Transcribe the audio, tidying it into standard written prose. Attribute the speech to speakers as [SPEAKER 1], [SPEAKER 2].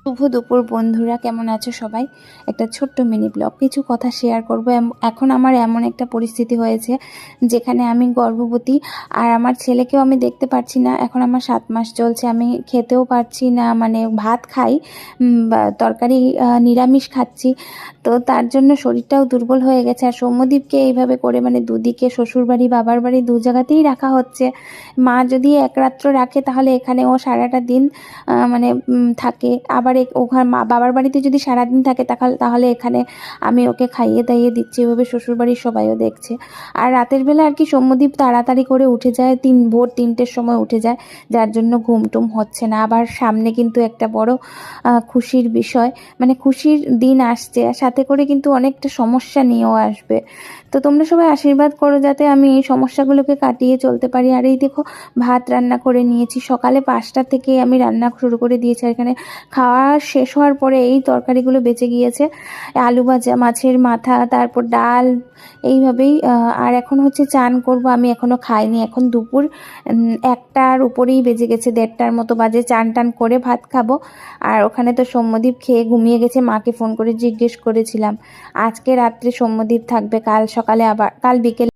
[SPEAKER 1] শুভ দুপুর বন্ধুরা, কেমন আছো সবাই? একটা ছোট্ট মিনি ব্লগ, কিছু কথা শেয়ার করব। এখন আমার এমন একটা পরিস্থিতি হয়েছে যেখানে আমি গর্ভবতী, আর আমার ছেলেকেও আমি দেখতে পাচ্ছি না। এখন আমার 7 মাস চলছে, আমি খেতেও পারছি না, মানে ভাত খাই তরকারি নিরামিষ খাচ্ছি। তো তার জন্য শরীরটাও দুর্বল হয়ে গেছে। আর সৌম্যদীপকে এইভাবে করে মানে দুদিকে শ্বশুরবাড়ি বাবার বাড়ি দু জায়গাতেই রাখা হচ্ছে। মা যদি এক রাত্র রাখে তাহলে এখানে ও সারাটা দিন মানে থাকে। আবার ওখানে বাবার বাড়িতে যদি সারাদিন থাকে তাহলে এখানে আমি ওকে খাইয়ে দাইয়ে দিচ্ছি। এভাবে শ্বশুরবাড়ির সবাইও দেখছে। আর রাতের বেলা আর কি সৌম্যদীপ তাড়াতাড়ি করে উঠে যায়, ভোর 3টের সময় উঠে যায়, যার জন্য ঘুমটুম হচ্ছে না। আবার সামনে কিন্তু একটা বড় খুশির বিষয়, মানে খুশির দিন আসছে, সাথে করে কিন্তু অনেকটা সমস্যা নিয়েও আসবে। তো তোমরা সবাই আশীর্বাদ করো যাতে আমি এই সমস্যাগুলোকে কাটিয়ে চলতে পারি। আর এই দেখো, ভাত রান্না করে নিয়েছি, সকালে 5টা থেকে আমি রান্না শুরু করে দিয়েছি। আর এখানে খাওয়া শেষ হওয়ার পরে এই তরকারিগুলো বেঁচে গিয়েছে, আলু ভাজা, মাছের মাথা, তারপর ডাল, এইভাবেই। আর এখন হচ্ছে চান করব, আমি এখনো খাইনি। এখন দুপুর 1টার উপরেই বেজে গেছে, 1:30টার মতো বাজে। চান টান করে ভাত খাবো। আর ওখানে তো সৌম্যদীপ খেয়ে ঘুমিয়ে গেছে, মাকে ফোন করে জিজ্ঞেস করেছিলাম। আজকে রাত্রে সৌম্যদীপ থাকবে, কাল সকালে আবার, কাল বিকেলে